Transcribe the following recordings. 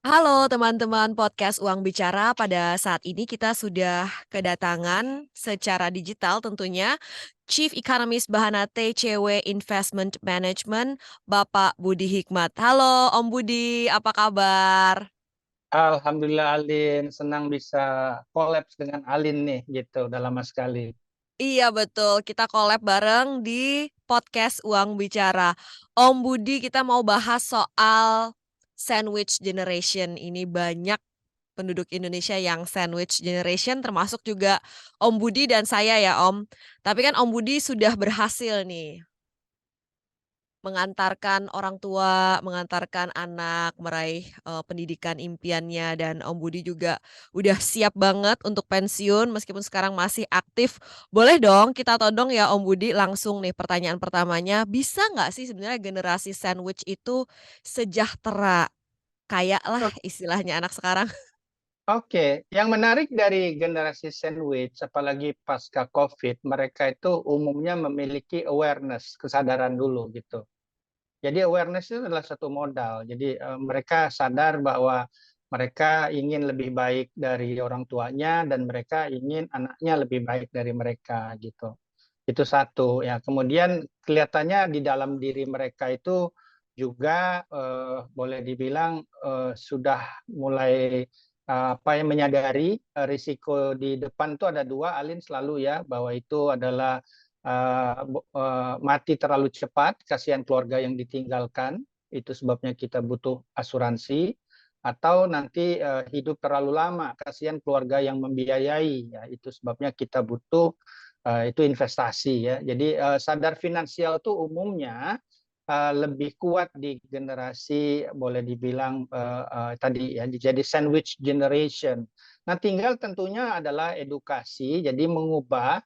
Halo teman-teman podcast Uang Bicara, pada saat ini kita sudah kedatangan secara digital tentunya Chief Economist Bahanate CW Investment Management, Bapak Budi Hikmat. Halo Om Budi, apa kabar? Alhamdulillah Alin, senang bisa kolaps dengan Alin nih gitu, udah lama sekali. Iya betul, kita collab bareng di podcast Uang Bicara. Om Budi, kita mau bahas soal sandwich generation. Ini banyak penduduk Indonesia yang sandwich generation, termasuk juga Om Budi dan saya ya Om. Tapi kan Om Budi sudah berhasil nih mengantarkan orang tua, mengantarkan anak meraih, pendidikan impiannya, dan Om Budi juga udah siap banget untuk pensiun meskipun sekarang masih aktif. Boleh dong kita todong ya Om Budi, langsung nih pertanyaan pertamanya, bisa nggak sih sebenarnya generasi sandwich itu sejahtera? Kayak lah O- istilahnya anak sekarang. Oke, yang menarik dari generasi sandwich, apalagi pasca COVID, mereka itu umumnya memiliki awareness, kesadaran dulu gitu. Jadi awareness itu adalah satu modal. Jadi mereka sadar bahwa mereka ingin lebih baik dari orang tuanya dan mereka ingin anaknya lebih baik dari mereka gitu. Itu satu ya. Kemudian kelihatannya di dalam diri mereka itu juga boleh dibilang sudah mulai apa yang menyadari risiko di depan itu ada dua, Alin selalu ya, bahwa itu adalah mati terlalu cepat, kasihan keluarga yang ditinggalkan, itu sebabnya kita butuh asuransi, atau nanti hidup terlalu lama, kasihan keluarga yang membiayai, ya itu sebabnya kita butuh itu investasi ya. Jadi sadar finansial itu umumnya lebih kuat di generasi boleh dibilang tadi ya, jadi sandwich generation. Nah, tinggal tentunya adalah edukasi, jadi mengubah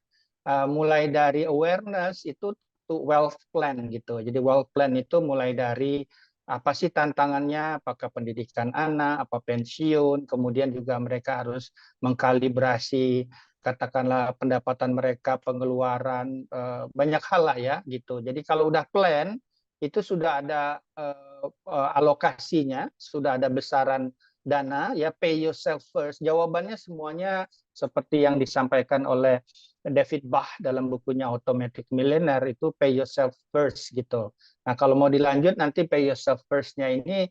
mulai dari awareness itu to wealth plan gitu. Jadi wealth plan itu mulai dari apa sih tantangannya, apakah pendidikan anak, apa pensiun, kemudian juga mereka harus mengkalibrasi katakanlah pendapatan mereka, pengeluaran, banyak hal lah ya gitu. Jadi kalau udah plan, itu sudah ada alokasinya, sudah ada besaran dana, ya pay yourself first. Jawabannya semuanya seperti yang disampaikan oleh David Bach dalam bukunya Automatic Millionaire itu pay yourself first gitu. Nah kalau mau dilanjut nanti pay yourself first-nya ini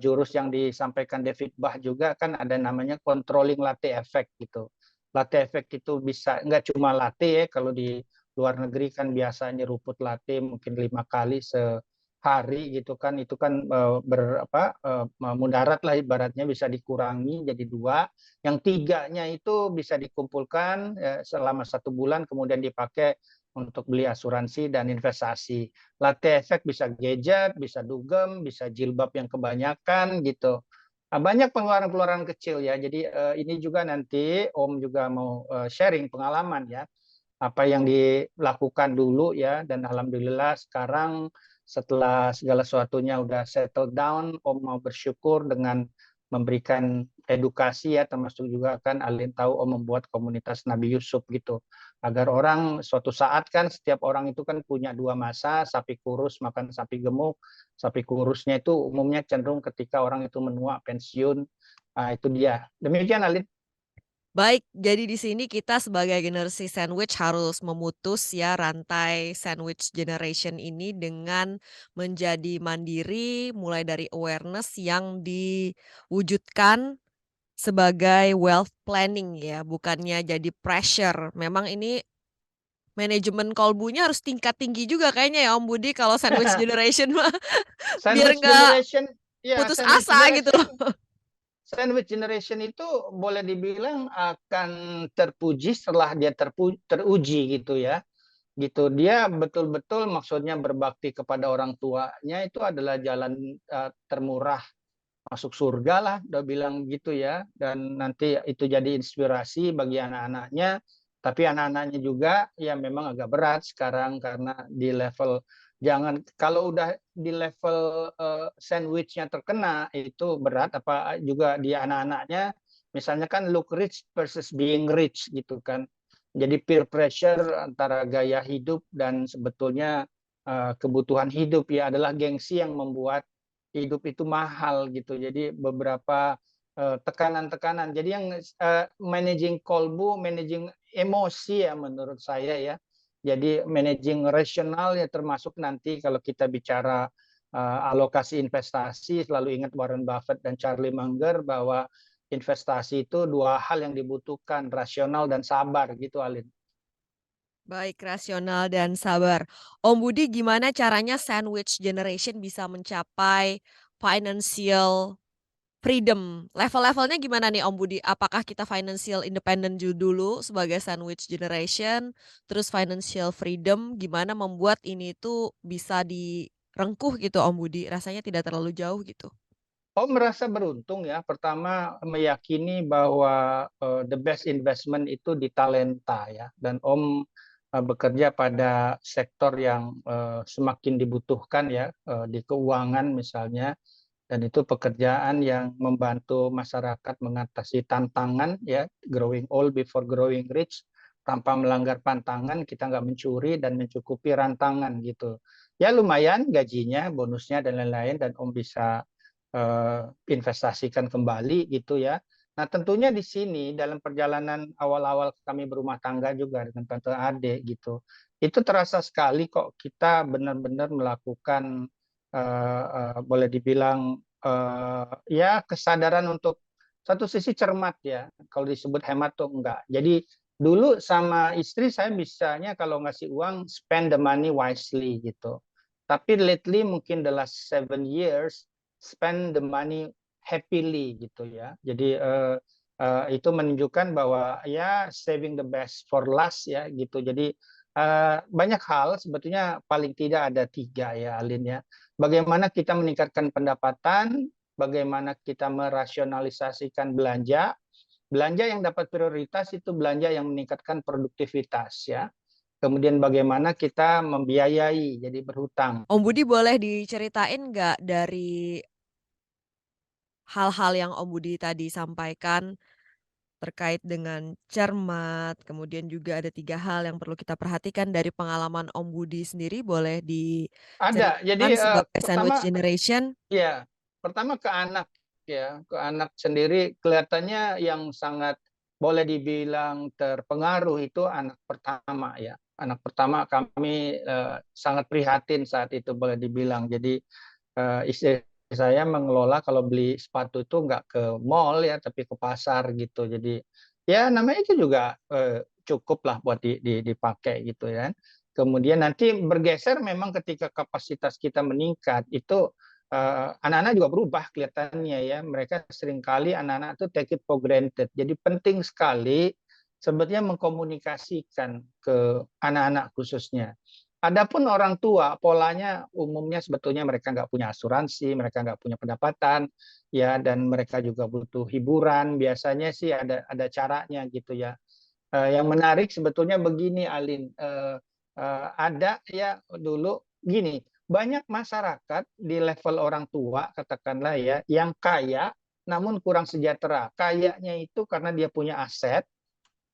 jurus yang disampaikan David Bach juga kan ada namanya controlling latte effect gitu. Latte effect itu bisa nggak cuma latte ya, kalau di luar negeri kan biasanya nyeruput latte mungkin 5 kali sehari gitu kan, itu kan mudarat lah ibaratnya, bisa dikurangi jadi dua, yang tiganya itu bisa dikumpulkan ya, selama 1 bulan kemudian dipakai untuk beli asuransi dan investasi. Latte effect bisa gadget, bisa dugem, bisa jilbab yang kebanyakan gitu. Nah, banyak pengeluaran-pengeluaran kecil ya. Jadi ini juga nanti Om juga mau sharing pengalaman ya, apa yang dilakukan dulu ya, dan alhamdulillah sekarang setelah segala sesuatunya udah settle down, Om mau bersyukur dengan memberikan edukasi ya, termasuk juga kan Alin tahu Om membuat komunitas Nabi Yusuf gitu, agar orang suatu saat kan setiap orang itu kan punya dua masa, sapi kurus makan sapi gemuk. Sapi kurusnya itu umumnya cenderung ketika orang itu menua pensiun. Nah, itu dia. Demikian Alin. Baik, jadi di sini kita sebagai generasi sandwich harus memutus ya rantai sandwich generation ini dengan menjadi mandiri, mulai dari awareness yang diwujudkan sebagai wealth planning ya, bukannya jadi pressure. Memang ini manajemen kolbunya harus tingkat tinggi juga kayaknya ya Om Budi kalau sandwich generation mah, biar Sandwich nggak generation, ya putus sandwich asa gitu generation. loh. Sandwich generation itu boleh dibilang akan terpuji setelah dia teruji gitu ya. Gitu. Dia betul-betul maksudnya berbakti kepada orang tuanya itu adalah jalan termurah masuk surga lah, udah bilang gitu ya. Dan nanti itu jadi inspirasi bagi anak-anaknya. Tapi anak-anaknya juga ya memang agak berat sekarang karena di level, jangan kalau udah di level sandwichnya terkena itu berat, apa juga di anak-anaknya. Misalnya kan look rich versus being rich gitu kan. Jadi peer pressure antara gaya hidup dan sebetulnya kebutuhan hidup ya, adalah gengsi yang membuat hidup itu mahal gitu. Jadi beberapa tekanan-tekanan. Jadi yang managing kolbu, managing emosi ya menurut saya ya. Jadi managing rasional ya termasuk nanti kalau kita bicara alokasi investasi, selalu ingat Warren Buffett dan Charlie Munger bahwa investasi itu dua hal yang dibutuhkan, rasional dan sabar gitu, Alin. Baik, rasional dan sabar. Om Budi, gimana caranya sandwich generation bisa mencapai financial freedom? Level-levelnya gimana nih Om Budi? Apakah kita financial independent dulu sebagai sandwich generation, terus financial freedom, gimana membuat ini tuh bisa direngkuh gitu Om Budi, rasanya tidak terlalu jauh gitu? Om merasa beruntung ya, pertama meyakini bahwa the best investment itu di talenta ya, dan Om bekerja pada sektor yang semakin dibutuhkan ya, di keuangan misalnya, dan itu pekerjaan yang membantu masyarakat mengatasi tantangan ya, growing old before growing rich, tanpa melanggar pantangan, kita nggak mencuri dan mencukupi rantangan gitu. Ya lumayan gajinya, bonusnya dan lain-lain, dan Om bisa investasikan kembali gitu ya. Nah tentunya di sini dalam perjalanan awal-awal kami berumah tangga juga dengan tante Ade gitu, itu terasa sekali kok kita benar-benar melakukan boleh dibilang ya kesadaran untuk satu sisi cermat ya, kalau disebut hemat tuh enggak. Jadi dulu sama istri saya bisanya kalau ngasih uang spend the money wisely gitu. Tapi lately mungkin the last 7 years spend the money happily gitu ya. Jadi itu menunjukkan bahwa ya saving the best for last ya gitu. Jadi banyak hal sebetulnya paling tidak ada tiga ya Alin ya. Bagaimana kita meningkatkan pendapatan, bagaimana kita merasionalisasikan belanja. Belanja yang dapat prioritas itu belanja yang meningkatkan produktivitas ya. Kemudian bagaimana kita membiayai, jadi berhutang. Om Budi boleh diceritain nggak dari hal-hal yang Om Budi tadi sampaikan terkait dengan cermat, kemudian juga ada 3 hal yang perlu kita perhatikan dari pengalaman Om Budi sendiri, boleh Ada, jadi diceritakan sebagai sandwich pertama generation? ya, pertama ke anak ya, ke anak sendiri kelihatannya yang sangat boleh dibilang terpengaruh itu anak pertama ya. Anak pertama kami sangat prihatin saat itu boleh dibilang. Jadi istri saya mengelola kalau beli sepatu itu nggak ke mall ya, tapi ke pasar gitu. Jadi ya namanya itu juga cukup lah buat dipakai gitu ya. Kemudian nanti bergeser memang ketika kapasitas kita meningkat itu anak-anak juga berubah kelihatannya ya. Mereka seringkali anak-anak itu take it for granted. Jadi penting sekali sebetulnya mengkomunikasikan ke anak-anak khususnya. Adapun orang tua, polanya umumnya sebetulnya mereka nggak punya asuransi, mereka nggak punya pendapatan, ya, dan mereka juga butuh hiburan. Biasanya sih ada caranya gitu ya. Yang menarik sebetulnya begini, Alin, ada ya dulu gini, banyak masyarakat di level orang tua katakanlah ya yang kaya namun kurang sejahtera. Kayanya itu karena dia punya aset,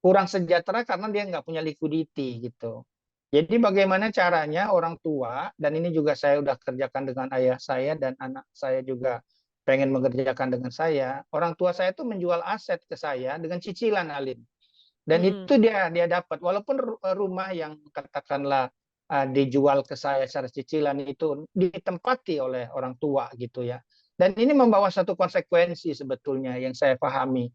kurang sejahtera karena dia nggak punya liquidity gitu. Jadi bagaimana caranya orang tua, dan ini juga saya udah kerjakan dengan ayah saya dan anak saya juga pengen mengerjakan dengan saya. Orang tua saya tuh menjual aset ke saya dengan cicilan, Alin. Dan Mhm. itu dia dapat walaupun rumah yang katakanlah dijual ke saya secara cicilan itu ditempati oleh orang tua gitu ya. Dan ini membawa satu konsekuensi sebetulnya yang saya pahami.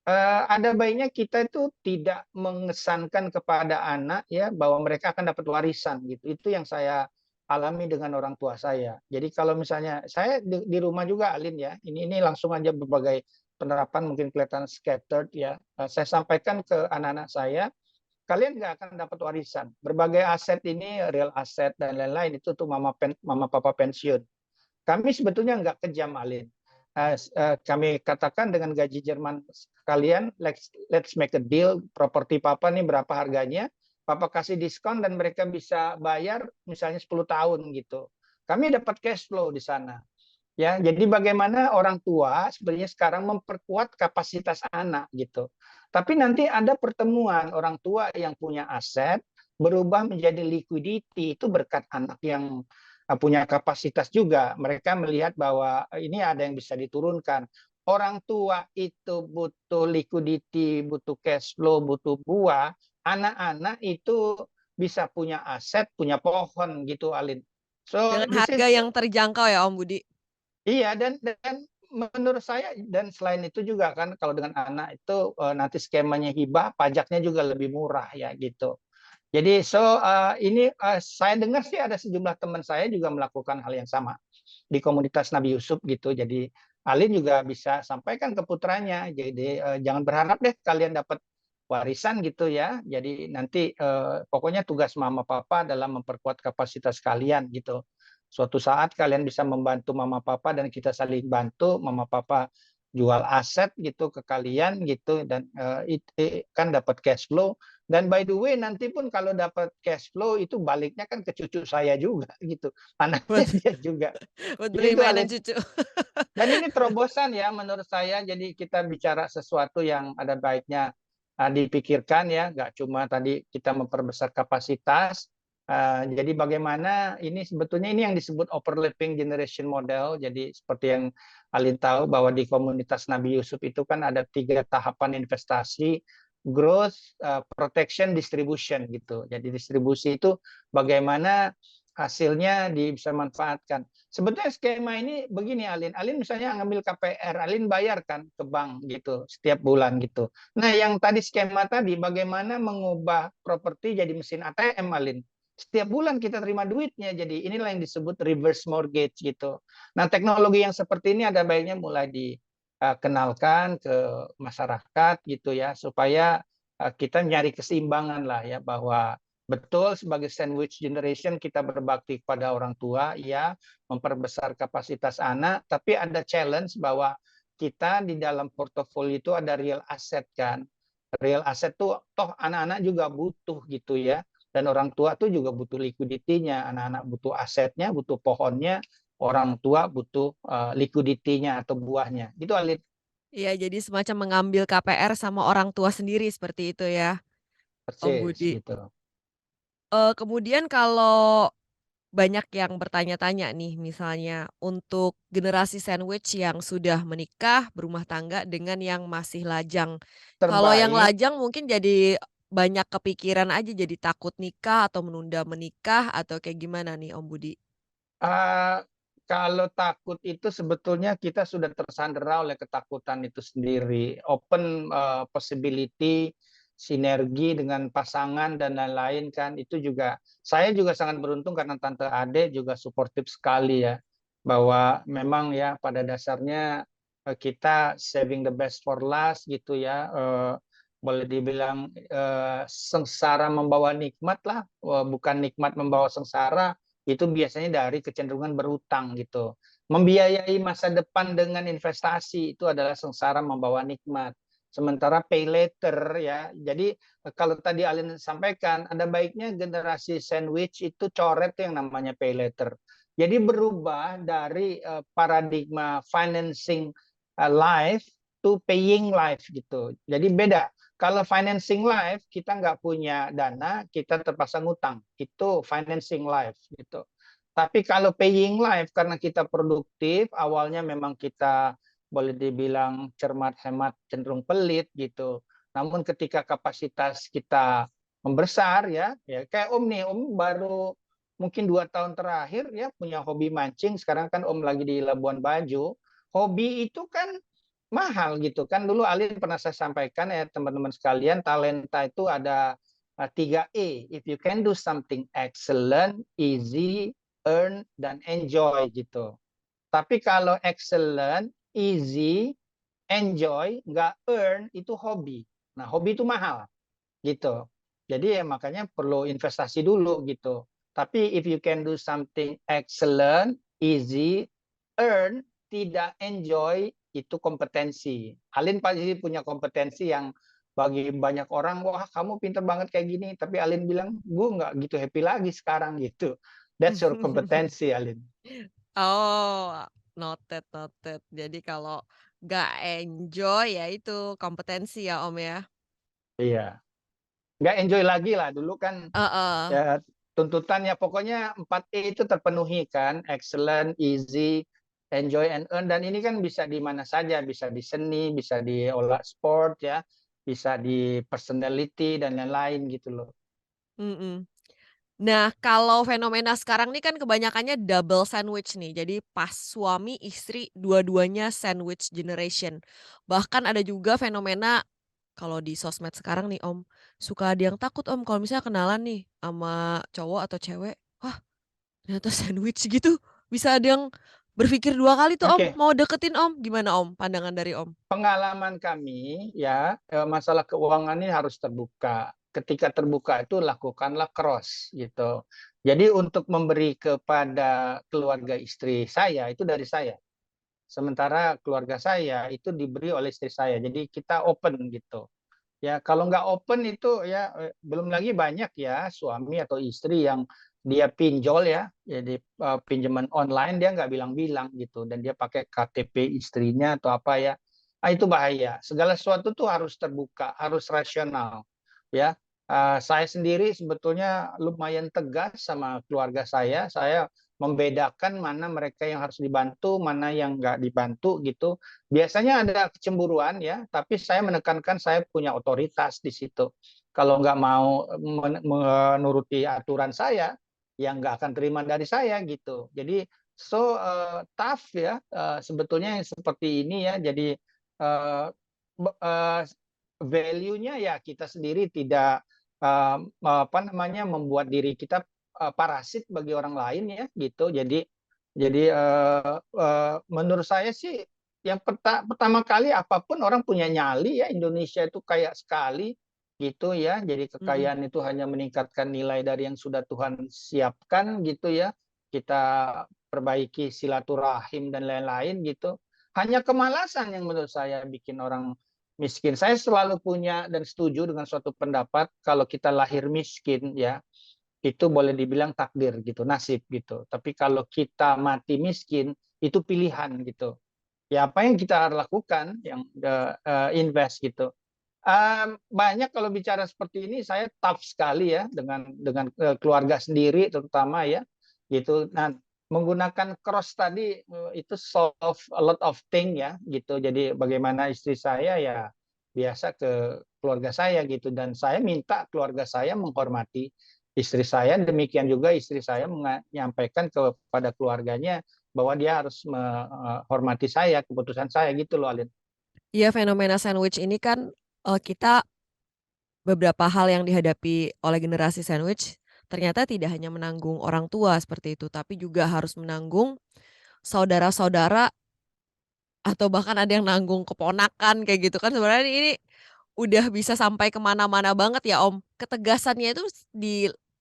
Ada baiknya kita itu tidak mengesankan kepada anak ya bahwa mereka akan dapat warisan gitu. Itu yang saya alami dengan orang tua saya. Jadi kalau misalnya saya di rumah juga Alin ya, ini langsung aja berbagai penerapan mungkin kelihatan scattered ya. Saya sampaikan ke anak-anak saya, kalian nggak akan dapat warisan. Berbagai aset ini, real aset dan lain-lain itu tuh mama papa pensiun. Kami sebetulnya nggak kejam, Alin. Kami katakan dengan gaji Jerman kalian, let's make a deal, properti papa nih berapa harganya, papa kasih diskon dan mereka bisa bayar misalnya 10 tahun gitu. Kami dapat cash flow di sana. Ya, jadi bagaimana orang tua sebenarnya sekarang memperkuat kapasitas anak gitu. Tapi nanti ada pertemuan orang tua yang punya aset berubah menjadi liquidity itu berkat anak yang punya kapasitas juga. Mereka melihat bahwa ini ada yang bisa diturunkan. Orang tua itu butuh liquidity, butuh cash flow, butuh buah. Anak-anak itu bisa punya aset, punya pohon gitu, Alin. So Dengan this harga is yang terjangkau ya Om Budi? iya, dan menurut saya dan selain itu juga kan kalau dengan anak itu, nanti skemanya hibah, pajaknya juga lebih murah ya gitu. Jadi ini, saya dengar sih ada sejumlah teman saya juga melakukan hal yang sama di komunitas Nabi Yusuf gitu. Jadi Alin juga bisa sampaikan ke putranya, jadi, jangan berharap deh kalian dapat warisan gitu ya. Jadi nanti, pokoknya tugas mama papa dalam memperkuat kapasitas kalian gitu. Suatu saat kalian bisa membantu mama papa dan kita saling bantu, mama papa jual aset gitu ke kalian gitu dan, kan dapat cash flow dan by the way nanti pun kalau dapat cash flow itu baliknya kan ke cucu saya juga gitu, anaknya Buat dia juga. buat beli Gitu mainan Alin. cucu. Dan ini terobosan ya menurut saya, jadi kita bicara sesuatu yang ada baiknya dipikirkan ya, nggak cuma tadi kita memperbesar kapasitas. Jadi bagaimana ini sebetulnya ini yang disebut overlapping generation model. Jadi seperti yang Alin tahu bahwa di komunitas Nabi Yusuf itu kan ada 3 tahapan investasi, growth, protection, distribution gitu. Jadi distribusi itu bagaimana hasilnya bisa manfaatkan. Sebetulnya skema ini begini Alin. Alin misalnya ngambil KPR, Alin bayarkan ke bank gitu setiap bulan gitu. Nah, yang tadi skema tadi bagaimana mengubah properti jadi mesin ATM Alin. Setiap bulan kita terima duitnya. Jadi inilah yang disebut reverse mortgage gitu. Nah, teknologi yang seperti ini ada baiknya mulai dikenalkan ke masyarakat gitu ya supaya kita nyari keseimbangan lah ya bahwa betul sebagai sandwich generation kita berbakti kepada orang tua, ya, memperbesar kapasitas anak, tapi ada challenge bahwa kita di dalam portofolio itu ada real asset kan. Real asset tuh toh anak-anak juga butuh gitu ya. Dan orang tua tuh juga butuh liquidity-nya, anak-anak butuh asetnya, butuh pohonnya, orang tua butuh liquidity-nya atau buahnya. Gitu Alit. Iya, jadi semacam mengambil KPR sama orang tua sendiri seperti itu ya, Om Persis Budi. gitu. Kemudian kalau banyak yang bertanya-tanya nih, misalnya untuk generasi sandwich yang sudah menikah, berumah tangga dengan yang masih lajang. Kalau yang Terbaik lajang mungkin jadi banyak kepikiran aja, jadi takut nikah atau menunda menikah atau kayak gimana nih Om Budi? Eee, kalau takut itu sebetulnya kita sudah tersandera oleh ketakutan itu sendiri. Open, possibility, sinergi dengan pasangan dan lain-lain kan itu juga saya juga sangat beruntung karena tante ade juga suportif sekali ya, bahwa memang ya pada dasarnya, kita saving the best for last gitu ya, boleh dibilang, sengsara membawa nikmat lah, bukan nikmat membawa sengsara, itu biasanya dari kecenderungan berutang gitu. Membiayai masa depan dengan investasi itu adalah sengsara membawa nikmat. Sementara pay later ya. Jadi kalau tadi Alin sampaikan ada baiknya generasi sandwich itu coret yang namanya pay later. Jadi berubah dari paradigma financing life to paying life gitu. Jadi beda. Kalau financing life kita nggak punya dana, kita terpaksa ngutang. Itu financing life gitu. Tapi kalau paying life karena kita produktif, awalnya memang kita boleh dibilang cermat, hemat, cenderung pelit gitu. Namun ketika kapasitas kita membesar ya, ya kayak Om nih, Om baru mungkin 2 tahun terakhir ya punya hobi mancing. Sekarang kan Om lagi di Labuan Bajo. Hobi itu kan mahal gitu kan. Dulu Alin pernah saya sampaikan ya teman-teman sekalian, talenta itu ada 3E. If you can do something excellent, easy, earn, dan enjoy gitu. Tapi kalau excellent, easy, enjoy, nggak earn, itu hobi. Nah, hobi itu mahal gitu. Jadi ya makanya perlu investasi dulu gitu. Tapi if you can do something excellent, easy, earn, tidak enjoy, itu kompetensi. Alin pasti punya kompetensi yang bagi banyak orang, wah kamu pinter banget kayak gini. Tapi Alin bilang, gue nggak gitu happy lagi sekarang gitu. That's your kompetensi, Alin. Oh, noted noted. Jadi kalau nggak enjoy, ya itu kompetensi ya, Om, ya? Iya. Nggak enjoy lagi lah. Dulu kan Heeh. ya tuntutannya pokoknya 4E itu terpenuhi kan, excellent, easy, enjoy and earn, dan ini kan bisa di mana saja, bisa di seni, bisa di olah sport ya, bisa di personality dan lain-lain gitu loh. Mhm. Nah, kalau fenomena sekarang nih kan kebanyakannya double sandwich nih. Jadi pas suami istri dua-duanya sandwich generation. Bahkan ada juga fenomena kalau di sosmed sekarang nih Om, suka ada yang takut Om kalau misalnya kenalan nih sama cowok atau cewek, "Wah, ternyata sandwich gitu." Bisa ada yang berpikir 2 kali tuh Om Oke, mau deketin Om. Gimana Om pandangan dari Om? pengalaman kami ya, masalah keuangan ini harus terbuka. Ketika terbuka itu lakukanlah cross gitu. Jadi untuk memberi kepada keluarga istri saya itu dari saya. Sementara keluarga saya itu diberi oleh istri saya. Jadi kita open gitu. Ya, kalau nggak open itu ya, belum lagi banyak ya suami atau istri yang dia pinjol ya, jadi, pinjaman online dia nggak bilang-bilang gitu dan dia pakai KTP istrinya atau apa ya. Ah, itu bahaya. Segala sesuatu tuh harus terbuka, harus rasional ya. Saya sendiri sebetulnya lumayan tegas sama keluarga saya membedakan mana mereka yang harus dibantu, mana yang nggak dibantu gitu. Biasanya ada kecemburuan ya, tapi saya menekankan saya punya otoritas di situ. Kalau nggak mau menuruti aturan saya, ya nggak akan terima dari saya gitu. Jadi tough ya, sebetulnya yang seperti ini ya. Jadi eee, be value-nya ya kita sendiri tidak, apa namanya, membuat diri kita, parasit bagi orang lain ya gitu. Jadi menurut saya sih yang pertama kali apapun orang punya nyali ya, Indonesia itu kaya sekali gitu ya. Jadi Mhm. kekayaan itu hanya meningkatkan nilai dari yang sudah Tuhan siapkan gitu ya. Kita perbaiki silaturahim dan lain-lain gitu. Hanya kemalasan yang menurut saya bikin orang miskin. Saya selalu punya dan setuju dengan suatu pendapat kalau kita lahir miskin ya, itu boleh dibilang takdir gitu, nasib gitu. Tapi kalau kita mati miskin, itu pilihan gitu. Ya apa yang kita lakukan, yang invest gitu. Banyak kalau bicara seperti ini saya tough sekali ya dengan keluarga sendiri terutama ya gitu. Nah, menggunakan cross tadi itu solve a lot of thing ya gitu. Jadi bagaimana istri saya ya biasa ke keluarga saya gitu dan saya minta keluarga saya menghormati istri saya, demikian juga istri saya menyampaikan kepada keluarganya bahwa dia harus menghormati saya, keputusan saya gitu loh, Alin. Iya fenomena sandwich ini kan, kita beberapa hal yang dihadapi oleh generasi sandwich, ternyata tidak hanya menanggung orang tua seperti itu, tapi juga harus menanggung saudara-saudara atau bahkan ada yang nanggung keponakan kayak gitu kan sebenarnya ini udah bisa sampai ke mana-mana banget ya Om. Ketegasannya itu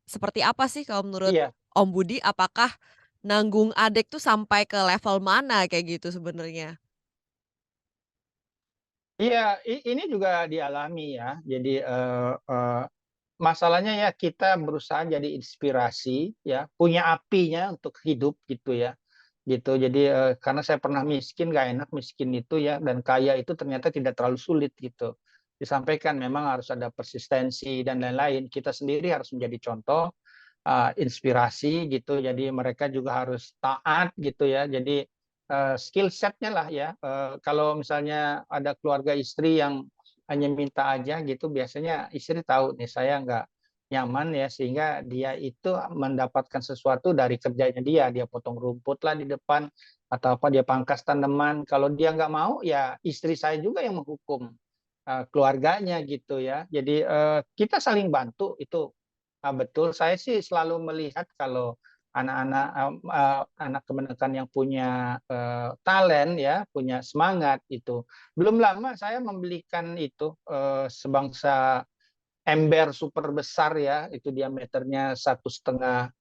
seperti apa sih kalau menurut Iya. Om Budi? Apakah nanggung adik tuh sampai ke level mana kayak gitu sebenarnya? Iya, ini juga dialami ya. Jadi, masalahnya ya kita berusaha jadi inspirasi ya, punya apinya untuk hidup gitu ya, gitu. Jadi, karena saya pernah miskin, nggak enak miskin itu ya, dan kaya itu ternyata tidak terlalu sulit gitu. Disampaikan memang harus ada persistensi dan lain-lain. Kita sendiri harus menjadi contoh, inspirasi gitu, jadi mereka juga harus taat gitu ya. Jadi, skill set-nya lah ya, kalau misalnya ada keluarga istri yang hanya minta aja gitu, biasanya istri tahu nih saya nggak nyaman ya, sehingga dia itu mendapatkan sesuatu dari kerjanya dia potong rumput lah di depan, atau apa, dia pangkas tanaman. Kalau dia nggak mau, ya istri saya juga yang menghukum, keluarganya gitu ya. Jadi, kita saling bantu itu. Betul, saya sih selalu melihat kalau anak-anak, anak kebanyakan yang punya, talent ya, punya semangat itu. Belum lama saya membelikan itu, sebangsa ember super besar ya, itu diameternya 1,5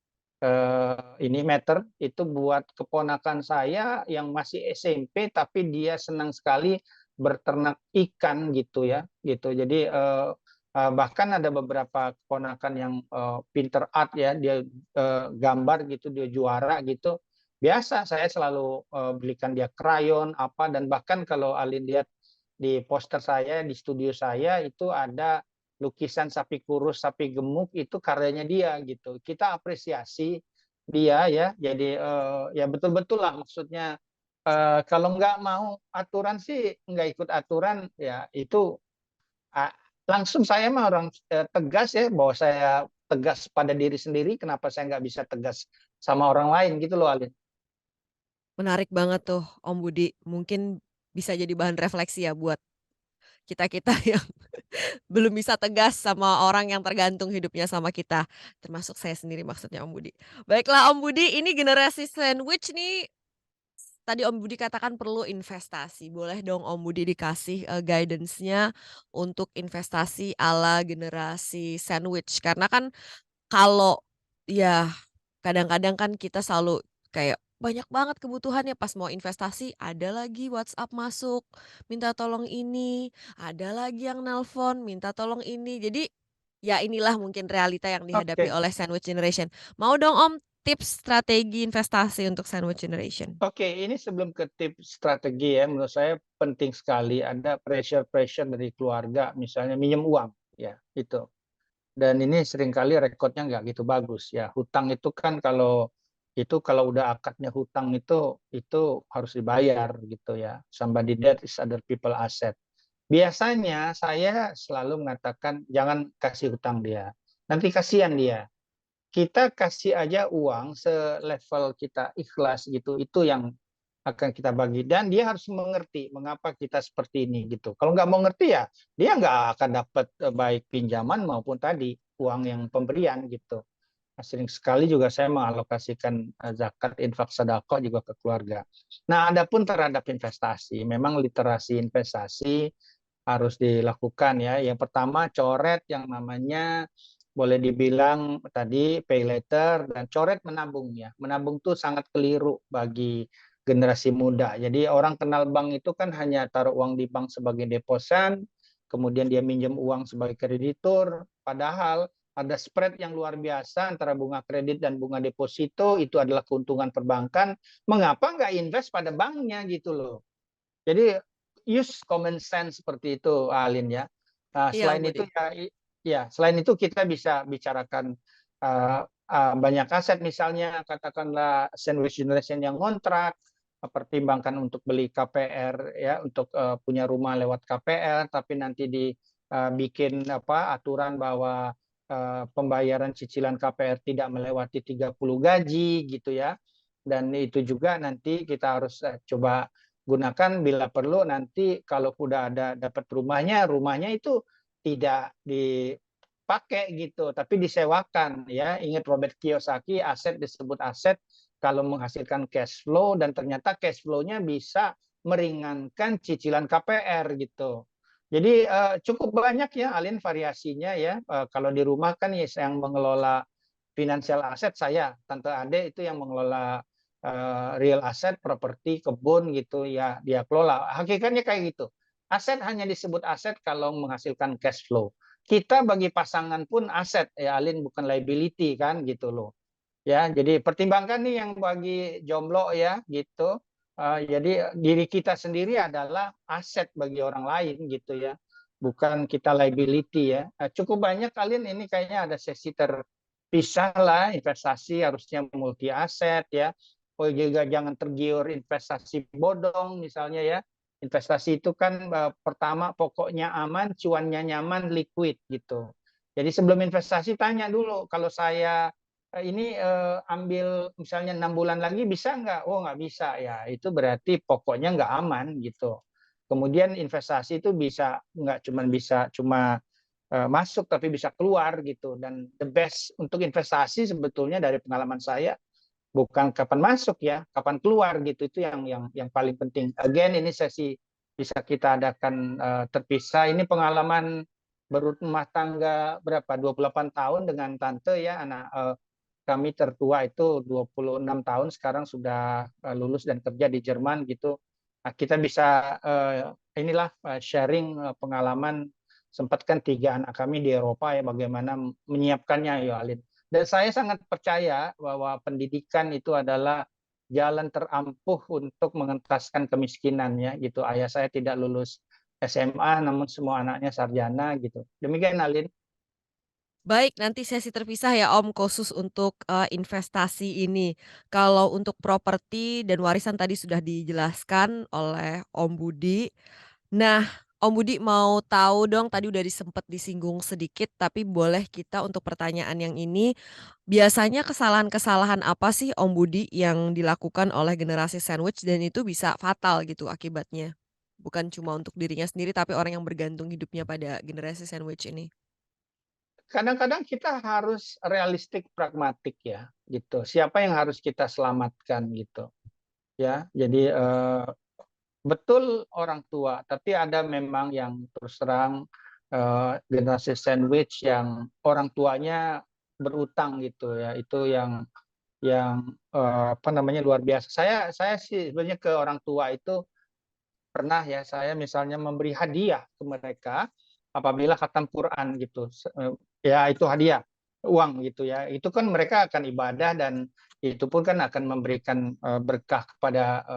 ini meter, itu buat keponakan saya yang masih SMP, tapi dia senang sekali berternak ikan gitu ya, gitu. Jadi, bahkan ada beberapa keponakan yang, pinter art ya, dia, gambar gitu, dia juara gitu. Biasa saya selalu, belikan dia krayon, apa, dan bahkan kalau Alin lihat di poster saya, di studio saya, itu ada lukisan sapi kurus, sapi gemuk itu karyanya dia gitu. Kita apresiasi dia ya. Jadi ya betul-betul lah maksudnya kalau nggak mau aturan sih nggak ikut aturan ya itu ah, langsung saya mah orang tegas ya bahwa saya tegas pada diri sendiri. Kenapa saya nggak bisa tegas sama orang lain gitu loh Alin. Menarik banget tuh Om Budi, mungkin bisa jadi bahan refleksi ya buat kita-kita yang belum bisa tegas sama orang yang tergantung hidupnya sama kita, termasuk saya sendiri maksudnya Om Budi. Baiklah Om Budi, ini generasi sandwich nih, tadi Om Budi katakan perlu investasi, boleh dong Om Budi dikasih, guidance-nya untuk investasi ala generasi sandwich? Karena kan kalau ya kadang-kadang kan kita selalu kayak banyak banget kebutuhannya pas mau investasi ada lagi WhatsApp masuk, minta tolong ini, ada lagi yang nelpon minta tolong ini. Jadi, ya inilah mungkin realita yang dihadapi Oke. oleh sandwich generation. Mau dong Om tips strategi investasi untuk sandwich generation? Oke, ini sebelum ke tips strategi ya, menurut saya penting sekali ada pressure-pressure dari keluarga, misalnya minjem uang, ya itu. Dan ini seringkali rekodnya nggak gitu bagus ya. Hutang itu kan kalau udah akadnya hutang itu harus dibayar gitu ya. Somebody debt is other people asset. Biasanya saya selalu mengatakan jangan kasih hutang dia. Nanti kasihan dia. Kita kasih aja uang selevel kita ikhlas gitu. Itu yang akan kita bagi dan dia harus mengerti mengapa kita seperti ini gitu. Kalau nggak mau ngerti ya dia nggak akan dapat baik pinjaman maupun tadi uang yang pemberian gitu. Nah, sering sekali juga saya mengalokasikan zakat, infak, sedekah juga ke keluarga. Nah, adapun terhadap investasi, memang literasi investasi harus dilakukan ya. Yang pertama coret yang namanya boleh dibilang tadi pay later dan coret menabung ya. Menabung tuh sangat keliru bagi generasi muda. Jadi orang kenal bank itu kan hanya taruh uang di bank sebagai deposan, kemudian dia minjem uang sebagai kreditur, padahal ada spread yang luar biasa antara bunga kredit dan bunga deposito, itu adalah keuntungan perbankan. Mengapa nggak invest pada banknya gitu loh. Jadi use common sense seperti itu, Alin ya. Nah, Iya Om selain itu Budi. selain itu kita bisa bicarakan banyak aset, misalnya katakanlah sandwich generation yang kontrak, pertimbangkan untuk beli KPR ya, untuk punya rumah lewat KPR, tapi nanti dibikin aturan bahwa pembayaran cicilan KPR tidak melewati 30 gaji gitu ya. Dan itu juga nanti kita harus coba gunakan bila perlu nanti kalau udah ada dapat rumahnya itu tidak dipakai gitu, tapi disewakan ya. Ingat Robert Kiyosaki, aset disebut aset kalau menghasilkan cash flow dan ternyata cash flow-nya bisa meringankan cicilan KPR gitu. Jadi cukup banyak ya Alin variasinya ya. Kalau di rumah kan ya yang mengelola financial aset saya, Tante Ade itu yang mengelola real asset, properti, kebun gitu ya dia kelola. Hakikatnya kayak gitu. Aset hanya disebut aset kalau menghasilkan cash flow. Kita bagi pasangan pun aset ya Alin, bukan liability kan gitu loh. Ya, jadi pertimbangkan nih yang bagi jomblo ya gitu. Jadi diri kita sendiri adalah aset bagi orang lain gitu ya. Bukan kita liability ya. Cukup banyak kalian ini kayaknya ada sesi terpisah lah, investasi harusnya multi aset ya. Oh juga jangan tergiur investasi bodong misalnya ya. Investasi itu kan pertama pokoknya aman, cuannya nyaman, liquid gitu. Jadi sebelum investasi tanya dulu, kalau saya ini ambil misalnya 6 bulan lagi bisa nggak? Oh nggak bisa ya, itu berarti pokoknya nggak aman gitu. Kemudian investasi itu bisa nggak cuma masuk tapi bisa keluar gitu. Dan the best untuk investasi sebetulnya dari pengalaman saya bukan kapan masuk ya, kapan keluar gitu. Itu yang paling penting. Again ini sesi bisa kita adakan terpisah. Ini pengalaman berumah tangga berapa? 28 tahun dengan tante ya, anak kami tertua itu 26 tahun sekarang sudah lulus dan kerja di Jerman gitu. Nah, kita bisa inilah sharing pengalaman, sempat kan 3 anak kami di Eropa ya bagaimana menyiapkannya ya Alin. Dan saya sangat percaya bahwa pendidikan itu adalah jalan terampuh untuk mengentaskan kemiskinan ya gitu. Ayah saya tidak lulus SMA namun semua anaknya sarjana gitu. Demikian Alin. Baik, nanti sesi terpisah ya Om, khusus untuk, investasi ini. Kalau untuk properti dan warisan tadi sudah dijelaskan oleh Om Budi. Nah, Om Budi mau tahu dong, tadi udah sempet disinggung sedikit, tapi boleh kita untuk pertanyaan yang ini, biasanya kesalahan-kesalahan apa sih Om Budi yang dilakukan oleh generasi sandwich dan itu bisa fatal gitu akibatnya? Bukan cuma untuk dirinya sendiri, tapi orang yang bergantung hidupnya pada generasi sandwich ini. Kadang-kadang kita harus realistik, pragmatik ya, gitu. Siapa yang harus kita selamatkan gitu, ya. Jadi, betul orang tua, tapi ada memang yang terus terang, generasi sandwich yang orang tuanya berutang gitu ya, itu yang apa namanya, luar biasa. Saya sih sebenarnya ke orang tua itu pernah ya, saya misalnya memberi hadiah ke mereka apabila khatam Quran gitu, ya itu hadiah, uang gitu ya. Itu kan mereka akan ibadah dan itu pun kan akan memberikan, berkah kepada,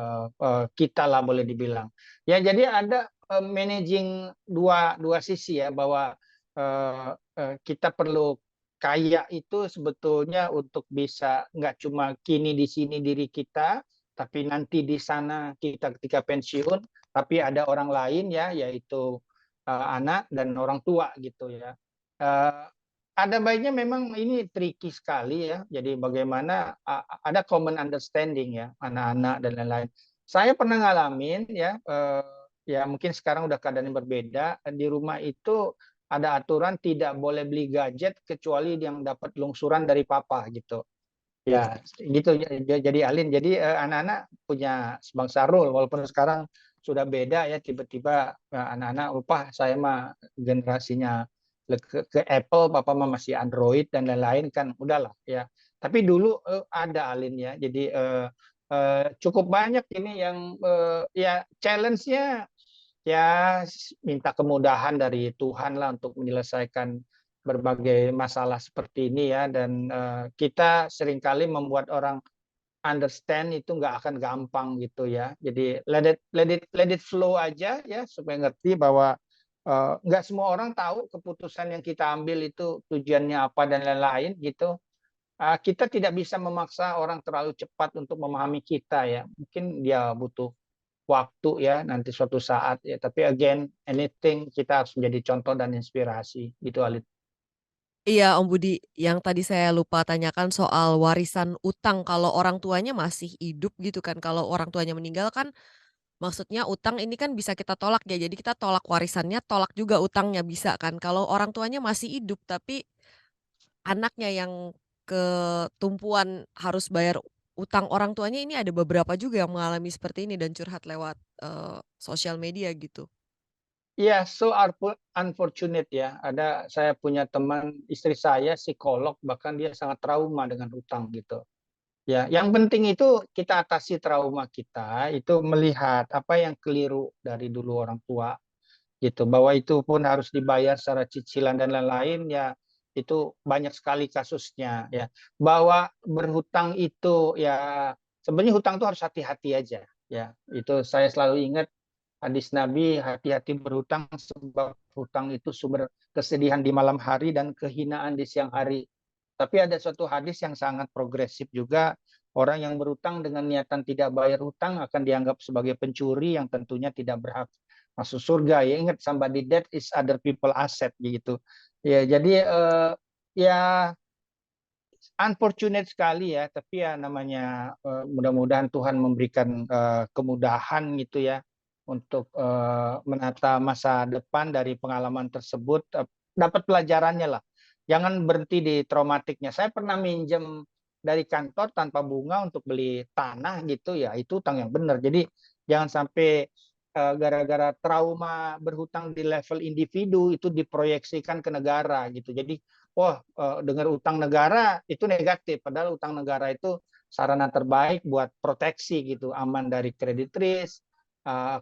kita lah boleh dibilang. Ya jadi ada, managing dua dua sisi ya, bahwa, kita perlu kaya itu sebetulnya untuk bisa nggak cuma kini di sini diri kita, tapi nanti di sana kita ketika pensiun, tapi ada orang lain ya, yaitu, anak dan orang tua gitu ya. Eee, ada baiknya memang ini tricky sekali ya, jadi bagaimana ada common understanding ya, anak-anak dan lain-lain. Saya pernah ngalamin ya, ya mungkin sekarang udah keadaannya berbeda, di rumah itu ada aturan tidak boleh beli gadget kecuali yang dapat lungsuran dari papa gitu. Ya, gitu jadi Alin. Jadi, anak-anak punya sebangsa rule walaupun sekarang sudah beda ya, tiba-tiba, anak-anak lupa saya mah generasinya ke Apple, papa mah masih Android dan lain-lain kan udahlah ya. Tapi dulu, ada Alin ya. Jadi, cukup banyak ini yang, ya challenge-nya ya minta kemudahan dari Tuhan lah untuk menyelesaikan berbagai masalah seperti ini ya, dan kita seringkali membuat orang understand itu nggak akan gampang gitu ya. Jadi let it flow aja ya, supaya ngerti bahwa nggak semua orang tahu keputusan yang kita ambil itu tujuannya apa dan lain-lain gitu. Kita tidak bisa memaksa orang terlalu cepat untuk memahami kita ya. Mungkin dia butuh waktu ya nanti suatu saat ya, tapi again anything kita harus menjadi contoh dan inspirasi gitu Alit. Iya, Om Budi, yang tadi saya lupa tanyakan soal warisan utang kalau orang tuanya masih hidup gitu kan, kalau orang tuanya meninggal kan maksudnya utang ini kan bisa kita tolak ya, jadi kita tolak warisannya, tolak juga utangnya bisa kan. Kalau orang tuanya masih hidup tapi anaknya yang ketumpuan harus bayar utang orang tuanya, ini ada beberapa juga yang mengalami seperti ini dan curhat lewat, sosial media gitu. Iya, so unfortunate ya. Saya punya teman istri saya psikolog, bahkan dia sangat trauma dengan hutang gitu. Ya, yang penting itu kita atasi trauma kita, itu melihat apa yang keliru dari dulu orang tua gitu, bahwa itu pun harus dibayar secara cicilan dan lain-lain ya, itu banyak sekali kasusnya ya. Bahwa berhutang itu ya sebenarnya hutang itu harus hati-hati aja ya. Itu saya selalu ingat hadis Nabi, hati-hati berhutang sebab hutang itu sumber kesedihan di malam hari dan kehinaan di siang hari. Tapi ada suatu hadis yang sangat progresif juga, orang yang berhutang dengan niatan tidak bayar hutang akan dianggap sebagai pencuri yang tentunya tidak berhak masuk surga. Ya ingat, somebody that is other people asset gitu. Ya jadi ya unfortunate sekali ya, tapi ya namanya mudah-mudahan Tuhan memberikan kemudahan gitu ya untuk menata masa depan dari pengalaman tersebut, dapat pelajarannya lah. Jangan berhenti di traumatiknya. Saya pernah minjem dari kantor tanpa bunga untuk beli tanah gitu ya, itu utang yang benar. Jadi jangan sampai gara-gara trauma berhutang di level individu itu diproyeksikan ke negara gitu. Jadi wah, dengar utang negara itu negatif, padahal utang negara itu sarana terbaik buat proteksi gitu, aman dari credit risk,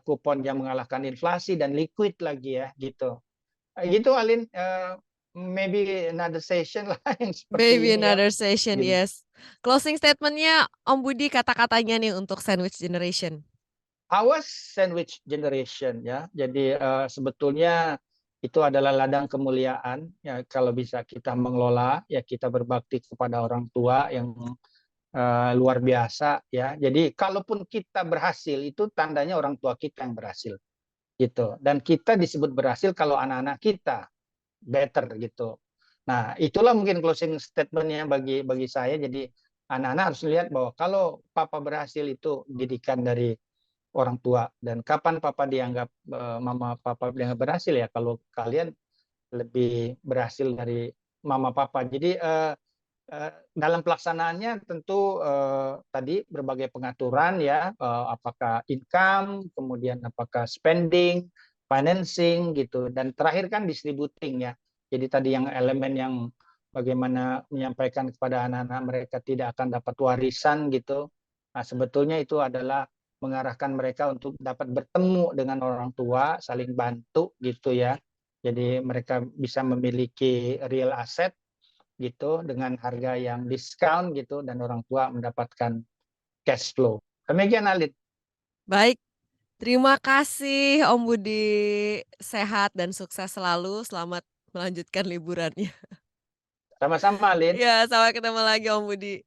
kupon yang mengalahkan inflasi dan liquid lagi ya gitu. Gitu Alin, maybe another session lah yang seperti Maybe ini ya. another session, Gitu. yes. Closing statement-nya Om Budi kata-katanya nih untuk sandwich generation. Awas sandwich generation ya. Jadi, sebetulnya itu adalah ladang kemuliaan ya kalau bisa kita mengelola, ya kita berbakti kepada orang tua yang, luar biasa ya. Jadi kalaupun kita berhasil itu tandanya orang tua kita yang berhasil, gitu. Dan kita disebut berhasil kalau anak-anak kita better gitu. Nah, itulah mungkin closing statement-nya bagi saya. Jadi anak-anak harus lihat bahwa kalau papa berhasil itu didikan dari orang tua dan kapan papa dianggap mama papa dianggap berhasil ya kalau kalian lebih berhasil dari mama papa. Jadi dalam pelaksanaannya tentu tadi berbagai pengaturan ya, apakah income, kemudian apakah spending, financing gitu, dan terakhir kan distributing ya. Jadi tadi yang elemen yang bagaimana menyampaikan kepada anak-anak mereka tidak akan dapat warisan gitu. Nah, sebetulnya itu adalah mengarahkan mereka untuk dapat bertemu dengan orang tua, saling bantu gitu ya. Jadi mereka bisa memiliki real asset gitu dengan harga yang diskon gitu dan orang tua mendapatkan cash flow. Demikian Alit. Baik, terima kasih Om Budi, sehat dan sukses selalu, selamat melanjutkan liburannya. Sama-sama Alit. Iya, sampai ketemu lagi Om Budi.